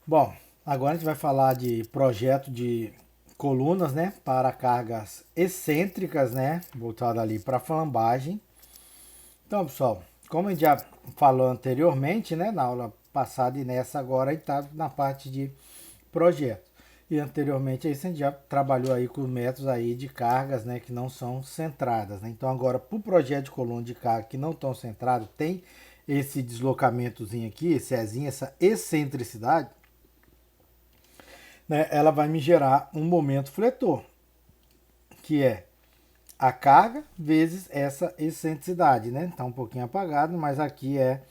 Bom, agora a gente vai falar de projeto de colunas, né, para cargas excêntricas, né, voltado ali para flambagem. Então, pessoal, como a gente já falou anteriormente, né, na aula passada e nessa agora, a gente está na parte de projeto. E anteriormente a gente já trabalhou aí com métodos aí de cargas, né, que não são centradas, né? Então agora para o projeto de coluna de carga que não estão centrados, tem esse deslocamentozinho aqui, esse Ezinho, essa excentricidade, né, ela vai me gerar um momento fletor, que é a carga vezes essa excentricidade, né? Tá um pouquinho apagado, mas aqui é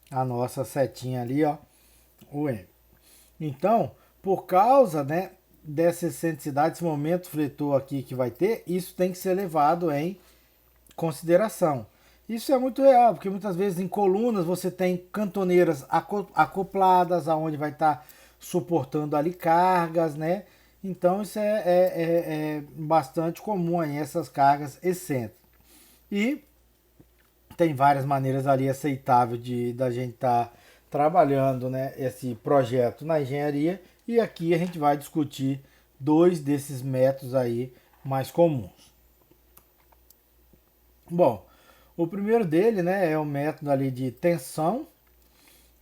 a nossa setinha ali, ó, o M. Então, por causa, né, dessa excentricidade, esse momento fletor aqui que vai ter, isso tem que ser levado em consideração. Isso é muito real, porque muitas vezes em colunas você tem cantoneiras acopladas, aonde vai estar suportando ali cargas, né? Então isso é bastante comum aí, essas cargas excêntricas. E tem várias maneiras ali aceitáveis de da gente estar trabalhando, né, esse projeto na engenharia. E aqui a gente vai discutir dois desses métodos aí mais comuns. Bom, o primeiro dele, né, é o método ali de tensão.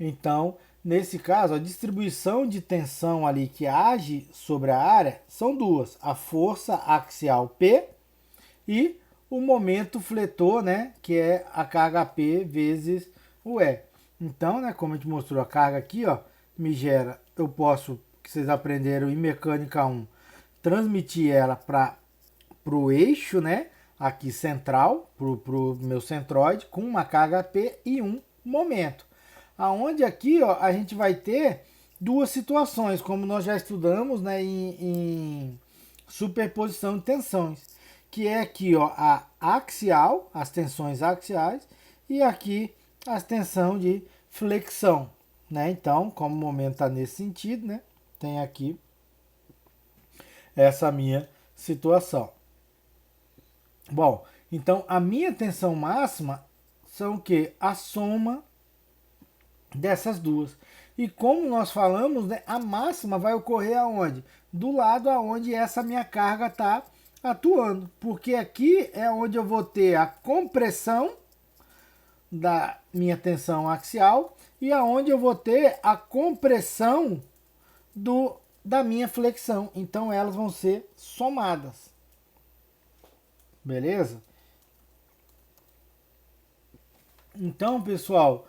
Então, nesse caso, a distribuição de tensão ali que age sobre a área são duas: a força axial P e o momento fletor, né, que é a carga P vezes o E. Então, né, como a gente mostrou a carga aqui, ó, me gera, eu posso, que vocês aprenderam em mecânica 1, transmitir ela para o eixo, né, aqui central, para o meu centroide, com uma carga P e um momento. Aonde aqui, ó, a gente vai ter duas situações, como nós já estudamos, né, em superposição de tensões, que é aqui, ó, a axial, as tensões axiais, e aqui as tensão de flexão, né? Então, como o momento está nesse sentido, né, tem aqui essa minha situação. Bom, então a minha tensão máxima são o que? A soma dessas duas. E como nós falamos, né, a máxima vai ocorrer aonde? Do lado aonde essa minha carga está atuando. Porque aqui é onde eu vou ter a compressão da minha tensão axial e aonde eu vou ter a compressão da minha flexão. Então elas vão ser somadas. Beleza? Então, pessoal,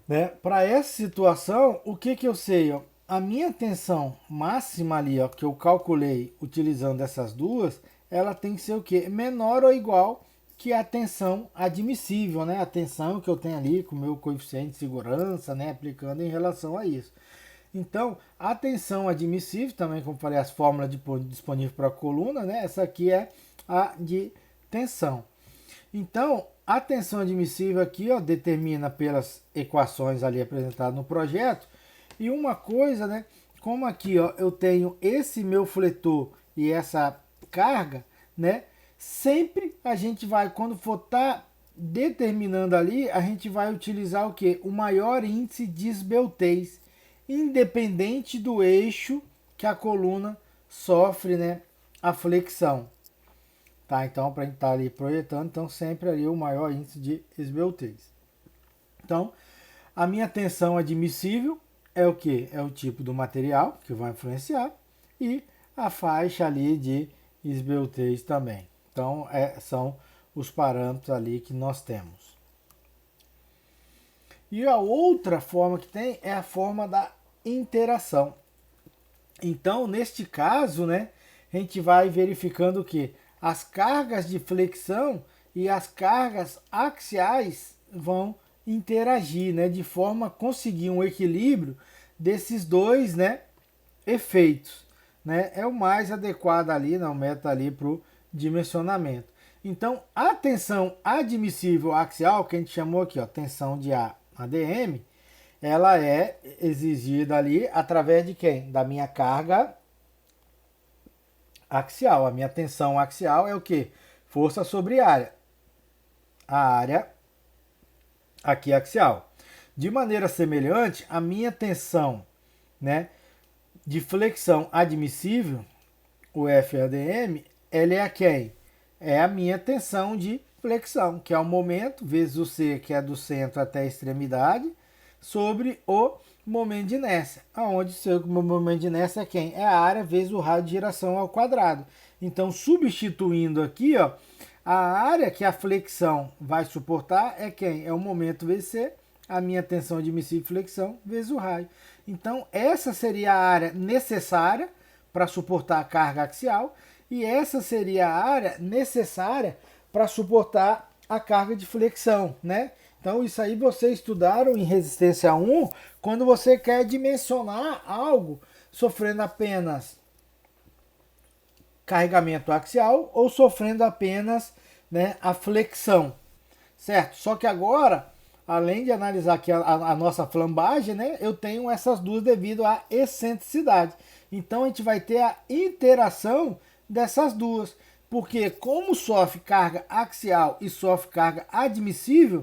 né, para essa situação, o que eu sei? Ó, a minha tensão máxima ali, ó, que eu calculei utilizando essas duas, ela tem que ser o quê? Menor ou igual que a tensão admissível, né? A tensão que eu tenho ali com o meu coeficiente de segurança, né, aplicando em relação a isso. Então, a tensão admissível, também como falei, as fórmulas disponíveis para a coluna, né? Essa aqui é a de tensão. Então, a tensão admissível aqui, ó, determina pelas equações ali apresentadas no projeto. E uma coisa, né, como aqui, ó, eu tenho esse meu fletor e essa carga, né, sempre a gente vai, quando for estar determinando ali, a gente vai utilizar o que? O maior índice de esbeltez, independente do eixo que a coluna sofre, né, a flexão. Tá, então, para a gente estar ali projetando, então sempre ali o maior índice de esbeltez. Então, a minha tensão admissível é o que? É o tipo do material que vai influenciar e a faixa ali de esbeltez também. Então, são os parâmetros ali que nós temos. E a outra forma que tem é a forma da interação. Então, neste caso, né, a gente vai verificando o que? As cargas de flexão e as cargas axiais vão interagir, né, de forma a conseguir um equilíbrio desses dois, né, efeitos, né? É o mais adequado ali, né, o método ali para o dimensionamento. Então, a tensão admissível axial, que a gente chamou aqui, ó, tensão de ADM, ela é exigida ali através de quem? Da minha carga axial. A minha tensão axial é o que? Força sobre área. A área aqui axial. De maneira semelhante, a minha tensão, né, de flexão admissível, o FADM, ele é a quem? É a minha tensão de flexão, que é o momento, vezes o C, que é do centro até a extremidade, sobre o momento de inércia, aonde o momento de inércia é quem? É a área vezes o raio de giração ao quadrado. Então, substituindo aqui, ó, a área que a flexão vai suportar é quem? É o momento vezes C, a minha tensão admissível de flexão vezes o raio. Então, essa seria a área necessária para suportar a carga axial e essa seria a área necessária para suportar a carga de flexão, né? Então, isso aí vocês estudaram em resistência 1, quando você quer dimensionar algo sofrendo apenas carregamento axial ou sofrendo apenas, né, a flexão, certo? Só que agora, além de analisar aqui a nossa flambagem, né, eu tenho essas duas devido à excentricidade. Então, a gente vai ter a interação dessas duas, porque como sofre carga axial e sofre carga admissível,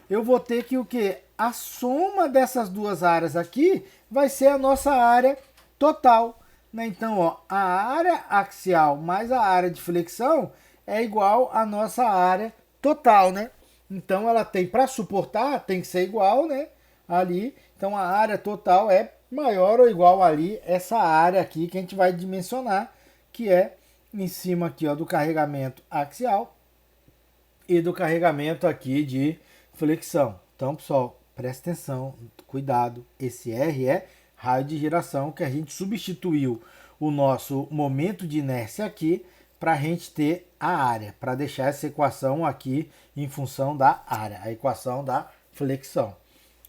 eu vou ter que o que? A soma dessas duas áreas aqui vai ser a nossa área total, né? Então, ó, a área axial mais a área de flexão é igual à nossa área total, né? Então, ela tem, para suportar, tem que ser igual, né? Ali, então a área total é maior ou igual ali, essa área aqui que a gente vai dimensionar, que é em cima aqui, ó, do carregamento axial e do carregamento aqui de flexão. Então, pessoal, presta atenção, cuidado. Esse R é raio de giração, que a gente substituiu o nosso momento de inércia aqui para a gente ter a área, para deixar essa equação aqui em função da área, a equação da flexão.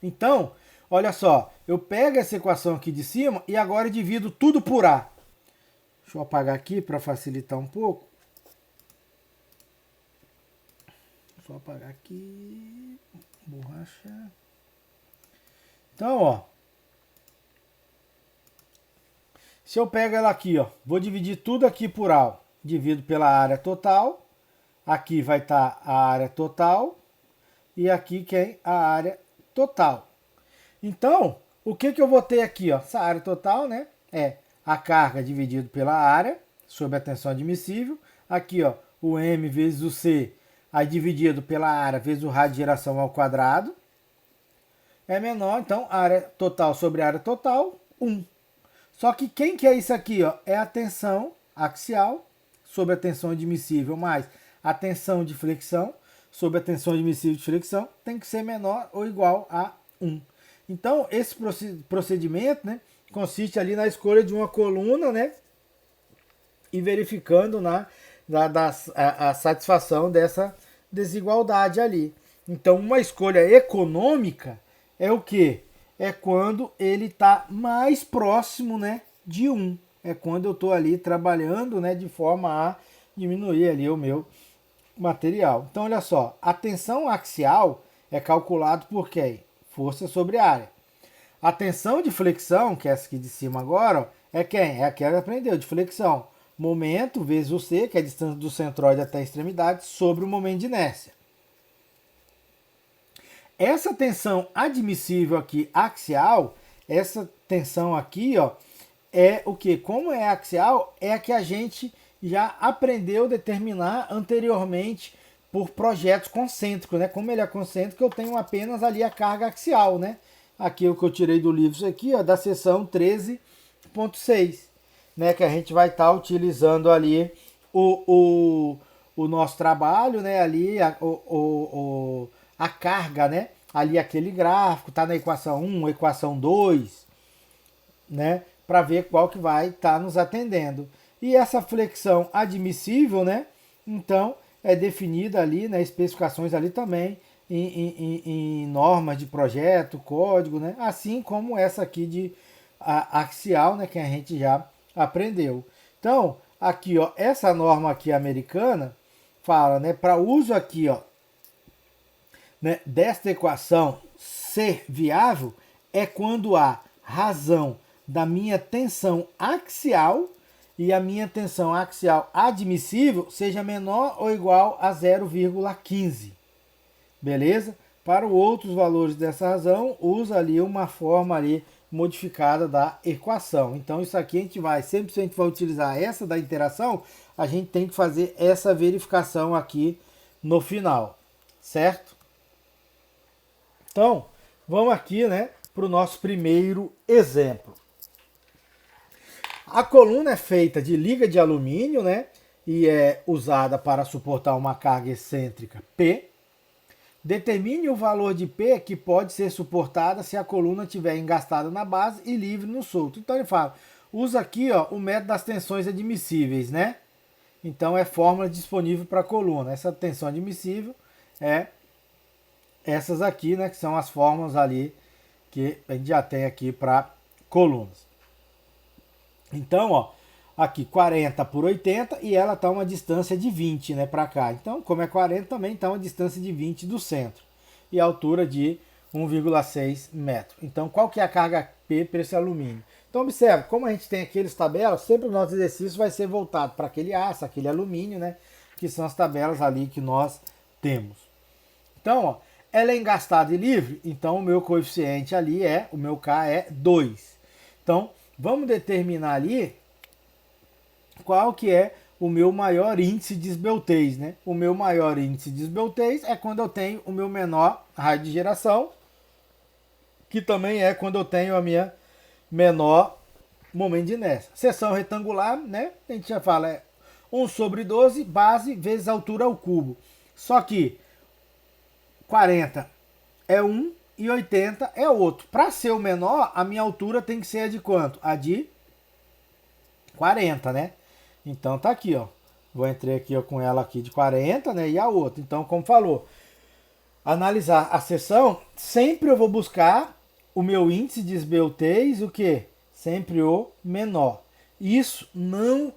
Então, olha só, eu pego essa equação aqui de cima e agora divido tudo por A. Deixa eu apagar aqui para facilitar um pouco. Só apagar aqui, borracha. Então, ó, se eu pego ela aqui, ó, vou dividir tudo aqui por A, divido pela área total, aqui vai estar a área total e aqui quem? A área total. Então, o que eu vou ter aqui, ó, essa área total, né, é a carga dividido pela área sobre a tensão admissível, aqui, ó, o M vezes o C, aí dividido pela área vezes o raio de giração ao quadrado, é menor, então, área total sobre área total, 1. Só que quem que é isso aqui, ó? É a tensão axial sobre a tensão admissível mais a tensão de flexão sobre a tensão admissível de flexão tem que ser menor ou igual a 1. Então, esse procedimento, né, consiste ali na escolha de uma coluna, né, e verificando a satisfação dessa desigualdade ali. Então, uma escolha econômica é o quê? É quando ele está mais próximo, né, de 1. É quando eu estou ali trabalhando, né, de forma a diminuir ali o meu material. Então, olha só, a tensão axial é calculado por quem? Força sobre área. A tensão de flexão, que é essa aqui de cima agora, ó, é quem? É aquela que aprendeu, de flexão. Momento vezes o C, que é a distância do centroide até a extremidade, sobre o momento de inércia. Essa tensão admissível aqui, axial, essa tensão aqui, ó, é o que? Como é axial, é a que a gente já aprendeu a determinar anteriormente por projetos concêntricos, né? Como ele é concêntrico, eu tenho apenas ali a carga axial, né? Aqui é o que eu tirei do livro, isso aqui, ó, da seção 13.6, né? Que a gente vai estar utilizando ali o nosso trabalho, né? Ali a carga, né? Ali aquele gráfico, tá na equação 1, equação 2, né? Para ver qual que vai estar nos atendendo. E essa flexão admissível, né? Então, é definida ali, né? Especificações ali também em normas de projeto, código, né? Assim como essa aqui de axial, né? Que a gente já aprendeu. Então, aqui, ó, essa norma aqui americana fala, né? Para uso aqui, ó, né, desta equação ser viável é quando a razão da minha tensão axial e a minha tensão axial admissível seja menor ou igual a 0,15. Beleza? Para outros valores dessa razão, usa ali uma forma ali modificada da equação. Então isso aqui a gente vai, sempre que a gente vai utilizar essa da interação, a gente tem que fazer essa verificação aqui no final, certo? Então, vamos aqui, né, para o nosso primeiro exemplo. A coluna é feita de liga de alumínio, né, e é usada para suportar uma carga excêntrica P. Determine o valor de P que pode ser suportada se a coluna estiver engastada na base e livre no solto. Então ele fala, usa aqui ó, o método das tensões admissíveis, né? Então é fórmula disponível para a coluna. Essa tensão admissível é essas aqui, né? Que são as fórmulas ali que a gente já tem aqui para colunas. Então, ó, aqui 40 por 80 e ela está uma distância de 20, né, para cá. Então, como é 40, também está uma distância de 20 do centro. E a altura de 1,6 metro. Então, qual que é a carga P para esse alumínio? Então, observe, como a gente tem aqueles tabelas, sempre o nosso exercício vai ser voltado para aquele aço, aquele alumínio, né, que são as tabelas ali que nós temos. Então, ó, ela é engastada e livre, então o meu coeficiente ali o meu K é 2. Então, vamos determinar ali qual que é o meu maior índice de esbeltez, né? O meu maior índice de esbeltez é quando eu tenho o meu menor raio de geração, que também é quando eu tenho a minha menor momento de inércia. Seção retangular, né? A gente já fala, é 1 sobre 12, base vezes altura ao cubo. Só que 40 é 1 e 80 é outro. Para ser o menor, a minha altura tem que ser a de quanto? A de 40, né? Então tá aqui, ó. Vou entrar aqui ó, com ela aqui de 40, né? E a outra. Então, como falou, analisar a seção, sempre eu vou buscar o meu índice de esbeltez, o quê? Sempre o menor. Isso não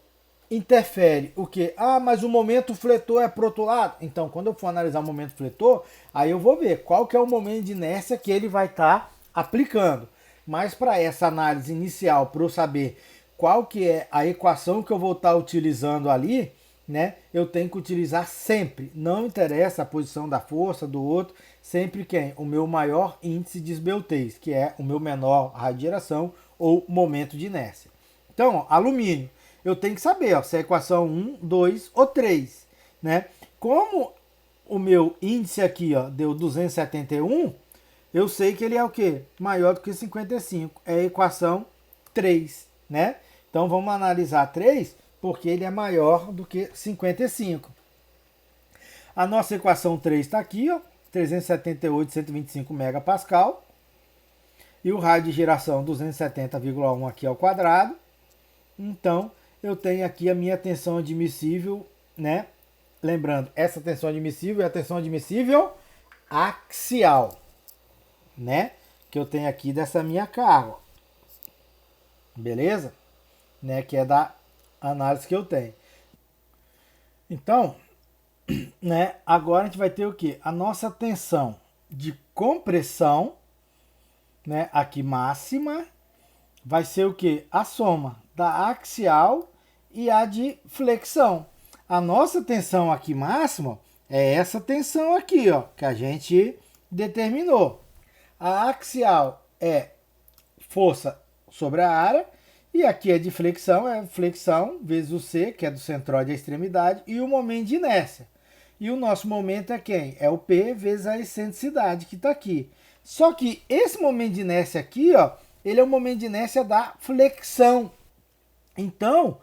interfere o quê? Ah, mas o momento fletor é pro outro lado. Então, quando eu for analisar o momento fletor, aí eu vou ver qual que é o momento de inércia que ele vai estar aplicando. Mas para essa análise inicial, para eu saber qual que é a equação que eu vou estar utilizando ali, né? Eu tenho que utilizar sempre, não interessa a posição da força do outro, sempre quem? O meu maior índice de esbeltez, que é o meu menor raio de geração ou momento de inércia. Então, ó, alumínio, eu tenho que saber ó, se é a equação 1, 2 ou 3, né? Como o meu índice aqui ó, deu 271, eu sei que ele é o quê? Maior do que 55, é a equação 3, né? Então vamos analisar 3, porque ele é maior do que 55. A nossa equação 3 está aqui, ó, 378,125 megapascal. E o raio de geração 270,1 aqui ao quadrado. Então, eu tenho aqui a minha tensão admissível, né? Lembrando, essa tensão admissível é a tensão admissível axial, né? Que eu tenho aqui dessa minha carga. Beleza? Né? Que é da análise que eu tenho. Então, né? Agora a gente vai ter o que? A nossa tensão de compressão, né? Aqui máxima, vai ser o que? A soma da axial e a de flexão. A nossa tensão aqui máxima é essa tensão aqui, ó, que a gente determinou. A axial é força sobre a área e aqui é de flexão, é flexão vezes o C, que é do centroide à extremidade, e o momento de inércia. E o nosso momento é quem? É o P vezes a excentricidade que está aqui. Só que esse momento de inércia aqui, ó, ele é o momento de inércia da flexão. Então,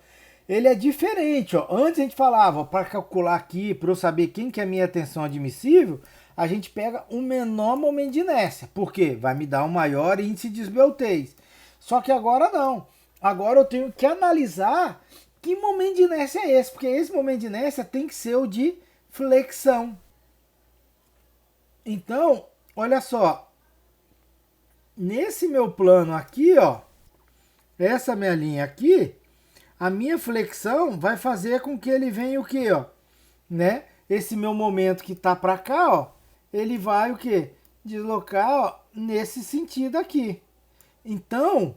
ele é diferente. Ó. Antes a gente falava, para calcular aqui, para eu saber quem que é a minha tensão admissível, a gente pega o menor momento de inércia. Por quê? Vai me dar um maior índice de esbeltez. Só que agora não. Agora eu tenho que analisar que momento de inércia é esse. Porque esse momento de inércia tem que ser o de flexão. Então, olha só. Nesse meu plano aqui, ó, essa minha linha aqui, a minha flexão vai fazer com que ele venha o quê, ó, né? Esse meu momento que tá para cá, ó, ele vai o quê? Deslocar, ó, nesse sentido aqui. Então,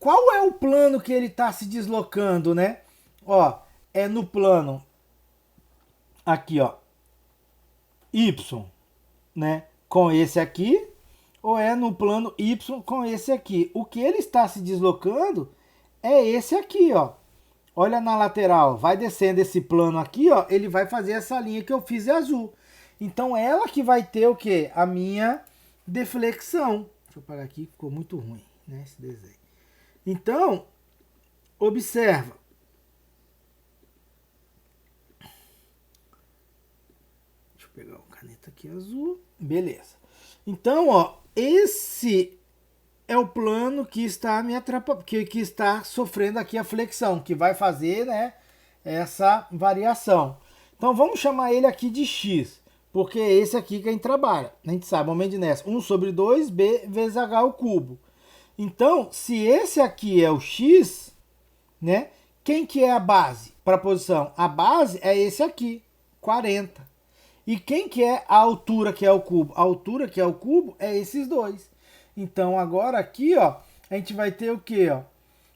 qual é o plano que ele tá se deslocando, né? Ó, é no plano aqui, ó, Y, né? Com esse aqui, ou é no plano Y com esse aqui. O que ele está se deslocando é esse aqui, ó. Olha na lateral, vai descendo esse plano aqui, ó, ele vai fazer essa linha que eu fiz em azul. Então ela que vai ter o quê? A minha deflexão. Deixa eu apagar aqui, ficou muito ruim, né, esse desenho. Então, observa. Deixa eu pegar uma caneta aqui azul. Beleza. Então, ó, esse é o plano que está me atrapalhando, que está sofrendo aqui a flexão, que vai fazer, né, essa variação. Então vamos chamar ele aqui de X, porque é esse aqui que a gente trabalha. A gente sabe, momento de inércia, 1 sobre 2B vezes H ao cubo. Então, se esse aqui é o X, né, quem que é a base para a posição? A base é esse aqui, 40. E quem que é a altura que é o cubo? A altura que é o cubo é esses dois. Então, agora aqui, ó, a gente vai ter o quê, ó?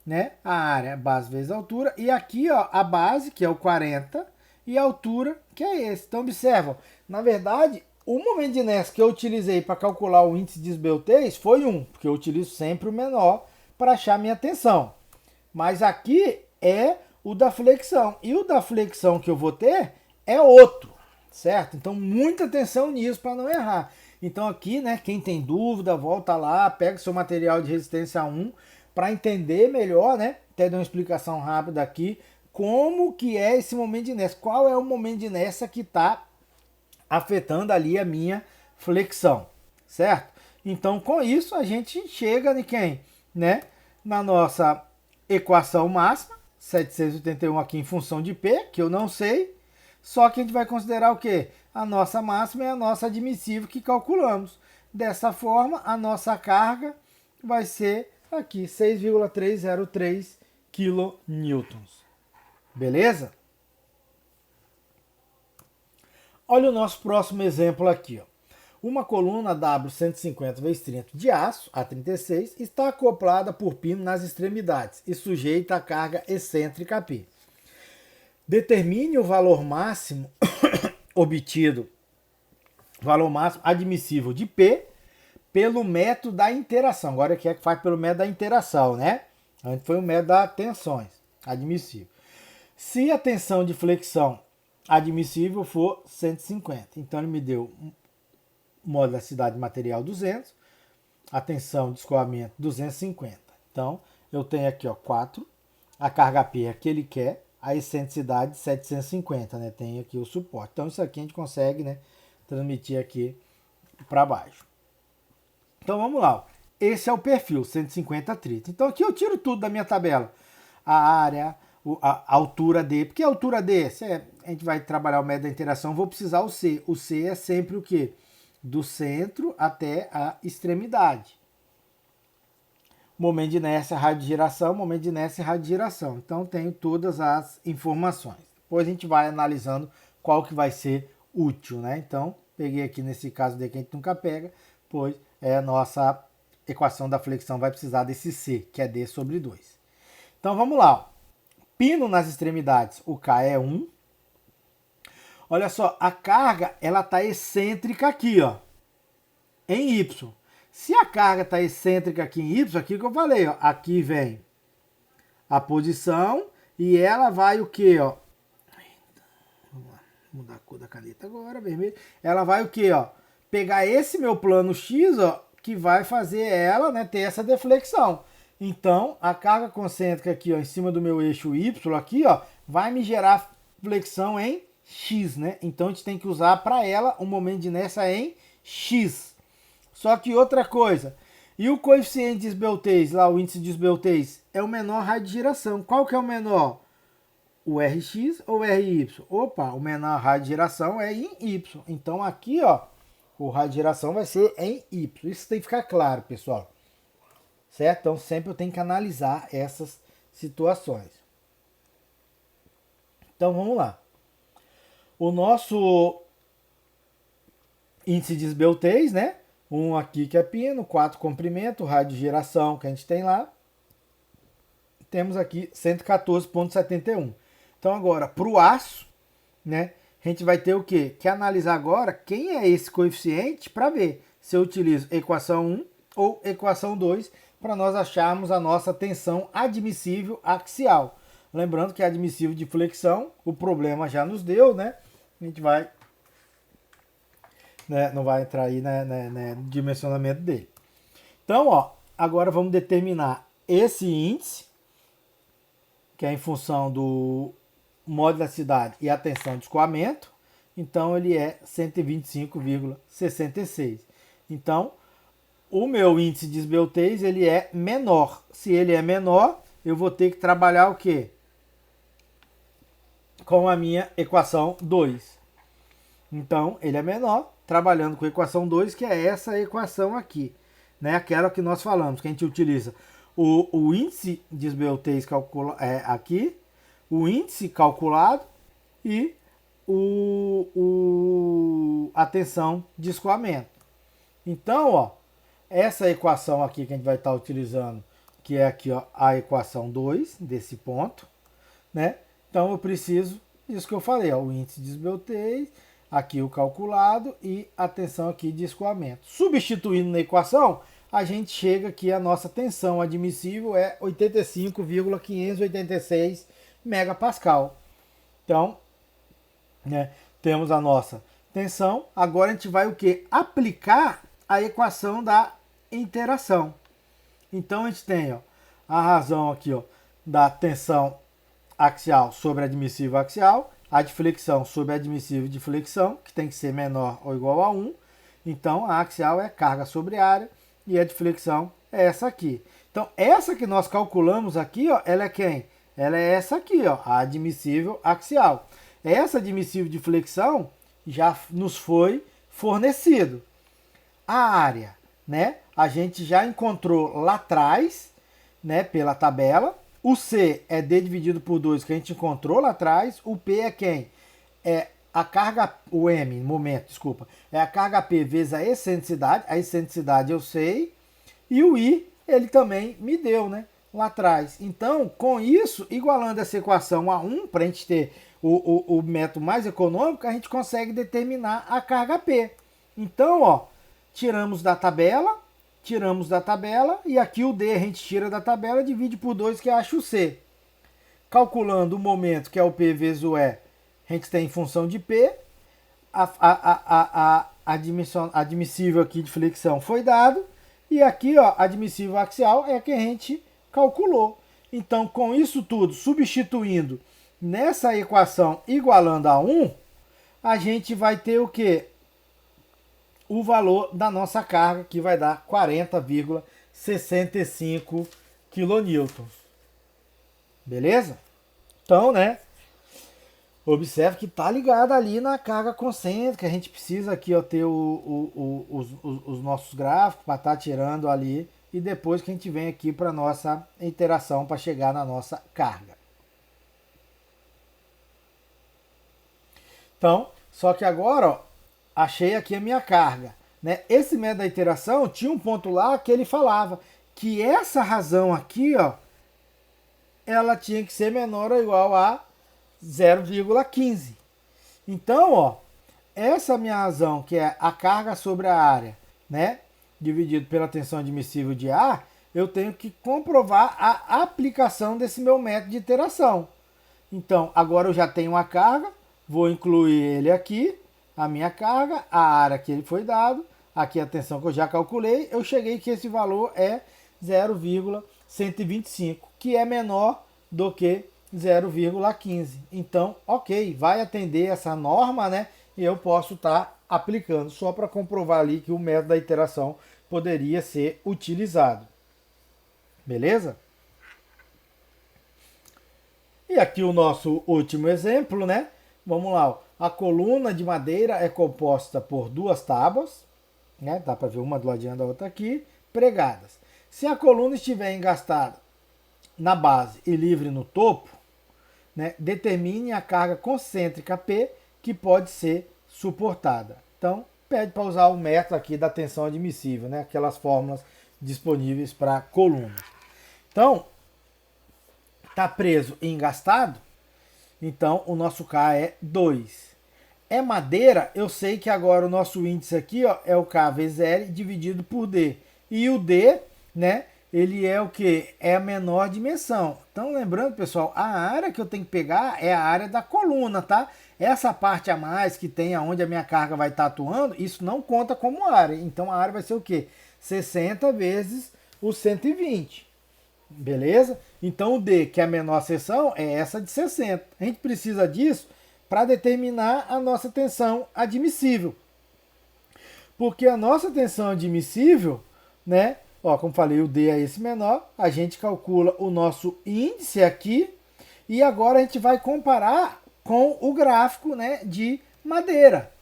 Né? A área, base vezes a altura. E aqui, ó, a base, que é o 40, e a altura, que é esse. Então, observa, na verdade, o momento de inércia que eu utilizei para calcular o índice de esbeltez foi 1, porque eu utilizo sempre o menor para achar minha tensão. Mas aqui é o da flexão. E o da flexão que eu vou ter é outro, certo? Então, muita atenção nisso para não errar. Então aqui, né, quem tem dúvida, volta lá, pega seu material de resistência 1 para entender melhor, né? Até dar uma explicação rápida aqui, como que é esse momento de inércia, qual é o momento de inércia que está afetando ali a minha flexão, certo? Então com isso a gente chega em quem? Né? Na nossa equação máxima, 781 aqui em função de P, que eu não sei, só que a gente vai considerar o quê? A nossa máxima é a nossa admissível que calculamos. Dessa forma, a nossa carga vai ser aqui 6,303 kN. Beleza? Olha o nosso próximo exemplo aqui, ó. Uma coluna W150 × 30 de aço, A36, está acoplada por pino nas extremidades e sujeita à carga excêntrica P. Determine o valor máximo obtido, valor máximo admissível de P pelo método da interação. Agora aqui é que faz pelo método da interação, né? Antes foi o método das tensões, admissível. Se a tensão de flexão admissível for 150, então ele me deu modularidade material 200, a tensão de escoamento 250. Então eu tenho aqui, ó, 4, a carga P é que ele quer, a excentricidade 750, né? Tem aqui o suporte. Então isso aqui a gente consegue, né, transmitir aqui para baixo. Então vamos lá. Esse é o perfil 150 30. Então aqui eu tiro tudo da minha tabela. A área, a altura D. Porque a altura D, a gente vai trabalhar o método da interação, vou precisar o C. O C é sempre o quê? Do centro até a extremidade. Momento de inércia, raio de giração, momento de inércia e raio de giração. Então tenho todas as informações. Depois a gente vai analisando qual que vai ser útil, né? Então, peguei aqui nesse caso de que a gente nunca pega, pois a nossa equação da flexão vai precisar desse C, que é D sobre 2. Então vamos lá. Ó. Pino nas extremidades, o K é 1. Olha só, a carga ela está excêntrica aqui, ó, em Y. Se a carga está excêntrica aqui em Y, aqui que eu falei, ó, aqui vem a posição e ela vai o quê, ó? Vamos lá, mudar a cor da caneta agora, vermelho. Ela vai o quê, ó? Pegar esse meu plano X, ó, que vai fazer ela, né, ter essa deflexão. Então, a carga concêntrica aqui, ó, em cima do meu eixo Y aqui, ó, vai me gerar flexão em X, né? Então a gente tem que usar para ela um momento de inércia em X. Só que outra coisa, e o coeficiente de esbeltez, lá o índice de esbeltez, é o menor raio de giração. Qual que é o menor? O Rx ou o Ry? Opa, o menor raio de giração é em Y. Então aqui, ó, o raio de giração vai ser em Y. Isso tem que ficar claro, pessoal. Certo? Então sempre eu tenho que analisar essas situações. Então vamos lá. O nosso índice de esbeltez, né? Um aqui que é pino, 4 comprimento, raio de giração que a gente tem lá. Temos aqui 114,71. Então agora, para o aço, né? A gente vai ter o quê? Que analisar agora quem é esse coeficiente para ver se eu utilizo equação 1 ou equação 2 para nós acharmos a nossa tensão admissível axial. Lembrando que é admissível de flexão, o problema já nos deu, né? A gente vai, né, não vai entrar aí no dimensionamento dele. Então, ó, agora vamos determinar esse índice, que é em função do modularidade e a tensão de escoamento. Então, ele é 125,66. Então, o meu índice de esbeltez, ele é menor. Se ele é menor, eu vou ter que trabalhar o quê? Com a minha equação 2. Então, ele é menor, trabalhando com a equação 2, que é essa equação aqui, né? Aquela que nós falamos, que a gente utiliza o índice de esbeltez aqui, o índice calculado e a tensão de escoamento. Então, ó, essa equação aqui que a gente vai estar utilizando, que é aqui, ó, a equação 2 desse ponto, né? Então eu preciso disso que eu falei, ó, o índice de esbeltez, aqui o calculado e a tensão aqui de escoamento. Substituindo na equação, a gente chega aqui, a nossa tensão admissível é 85,586 megapascal. Então, né, temos a nossa tensão. Agora a gente vai o que? Aplicar a equação da interação. Então a gente tem, ó, a razão aqui, ó, da tensão axial sobre admissível axial, a de flexão sobre admissível de flexão, que tem que ser menor ou igual a 1. Então a axial é carga sobre área e a de flexão é essa aqui. Então essa que nós calculamos aqui, ó, ela é quem? Ela é essa aqui, ó, a admissível axial. Essa admissível de flexão já nos foi fornecido. A área, né? A gente já encontrou lá atrás, né, pela tabela. O C é D dividido por 2, que a gente encontrou lá atrás. O P é quem? É a carga, o M, momento, desculpa. É a carga P vezes a excentricidade. A excentricidade eu sei. E o I, ele também me deu, né, lá atrás. Então, com isso, igualando essa equação a 1, para a gente ter o método mais econômico, a gente consegue determinar a carga P. Então, ó, tiramos da tabela e aqui o D a gente tira da tabela, divide por 2, que acha o C. Calculando o momento, que é o P vezes o E, a gente tem em função de P, a admissível aqui de flexão foi dado, e aqui, ó, admissível axial é que a gente calculou. Então, com isso tudo, substituindo nessa equação igualando a 1, a gente vai ter o quê? O valor da nossa carga, que vai dar 40,65 kN. Beleza? Então, né? Observe que tá ligado ali na carga concêntrica. A gente precisa aqui, ó, ter os nossos gráficos para estar tirando ali. E depois que a gente vem aqui para nossa interação para chegar na nossa carga. Então, só que agora, ó, achei aqui a minha carga, né? Esse método da iteração tinha um ponto lá que ele falava que essa razão aqui, ó, ela tinha que ser menor ou igual a 0,15. Então, ó, essa minha razão, que é a carga sobre a área, né, dividido pela tensão admissível de ar, eu tenho que comprovar a aplicação desse meu método de iteração. Então, agora eu já tenho a carga, vou incluir ele aqui, a minha carga, a área que ele foi dado, aqui a tensão que eu já calculei, eu cheguei que esse valor é 0,125, que é menor do que 0,15. Então, ok, vai atender essa norma, né? E eu posso estar aplicando, só para comprovar ali que o método da iteração poderia ser utilizado. Beleza? E aqui o nosso último exemplo, né? Vamos lá, ó. A coluna de madeira é composta por duas tábuas, né? Dá para ver uma do ladinho da outra aqui, pregadas. Se a coluna estiver engastada na base e livre no topo, né, determine a carga concêntrica P que pode ser suportada. Então, pede para usar o método aqui da tensão admissível, né? Aquelas fórmulas disponíveis para coluna. Então, está preso e engastado, então o nosso K é 2. é madeira, eu sei que agora o nosso índice aqui, ó, é o K vezes L dividido por D. E o D, né, ele é o que? É a menor dimensão. Então, lembrando, pessoal, a área que eu tenho que pegar é a área da coluna, tá? Essa parte a mais que tem aonde a minha carga vai estar atuando, isso não conta como área. Então, a área vai ser o quê? 60 vezes o 120. Beleza? Então, o D, que é a menor seção, é essa de 60. A gente precisa disso para determinar a nossa tensão admissível. Porque a nossa tensão admissível, né? Ó, como falei, o D é esse menor, a gente calcula o nosso índice aqui e agora a gente vai comparar com o gráfico, né, de madeira.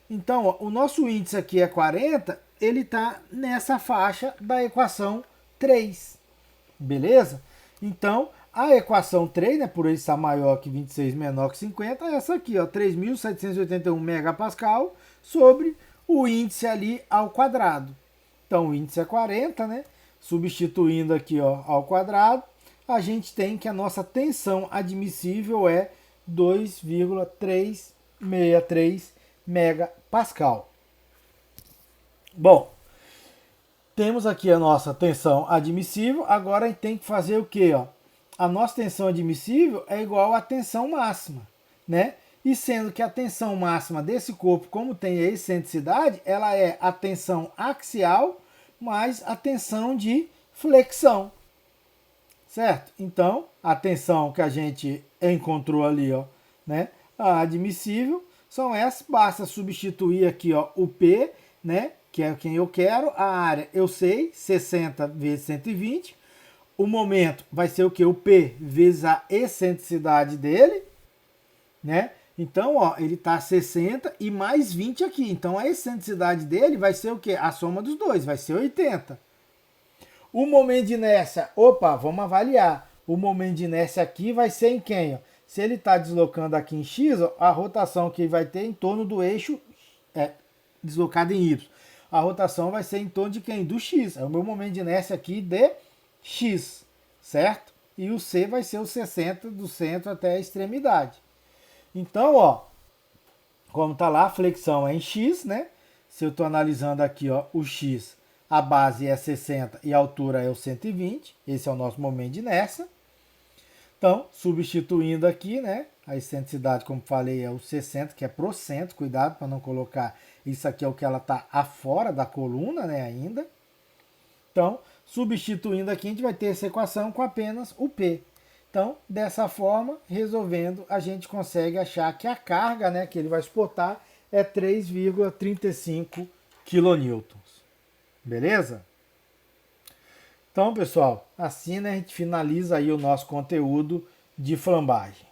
Então, ó, o nosso índice aqui é 40, ele está nessa faixa da equação 3. Beleza? Então, a equação 3, né, por ele estar maior que 26, menor que 50, é essa aqui, ó, 3.781 megapascal sobre o índice ali ao quadrado. Então, o índice é 40, né? Substituindo aqui, ó, ao quadrado, a gente tem que a nossa tensão admissível é 2,363 megapascal. Bom, temos aqui a nossa tensão admissível, agora a gente tem que fazer o quê? Ó? A nossa tensão admissível é igual à tensão máxima, né? E sendo que a tensão máxima desse corpo, como tem a excentricidade, ela é a tensão axial mais a tensão de flexão, certo? Então, a tensão que a gente encontrou ali, ó, né? A admissível são essas, basta substituir aqui, ó, o P, né? Que é quem eu quero, a área eu sei, 60 vezes 120, o momento vai ser o que? O P vezes a excentricidade dele, né? Então, ó, ele tá 60 e mais 20 aqui, então a excentricidade dele vai ser o que? A soma dos dois, vai ser 80. O momento de inércia, opa, vamos avaliar. O momento de inércia aqui vai ser em quem? Ó? Se ele está deslocando aqui em X, ó, a rotação que ele vai ter em torno do eixo deslocado em Y. A rotação vai ser em torno de quem? Do X. É o meu momento de inércia aqui de X, certo? E o C vai ser o 60 do centro até a extremidade. Então, ó, como tá lá, a flexão é em X, né? Se eu estou analisando aqui, ó, o X, a base é 60 e a altura é o 120. Esse é o nosso momento de inércia. Então, substituindo aqui, né? A excentricidade, como falei, é o 60, que é pro centro. Cuidado para não colocar isso aqui é o que ela está afora da coluna, né? Ainda. Então, substituindo aqui, a gente vai ter essa equação com apenas o P. Então, dessa forma, resolvendo, a gente consegue achar que a carga, né, que ele vai suportar é 3,35 kN. Beleza? Então, pessoal, assim, né, a gente finaliza aí o nosso conteúdo de flambagem.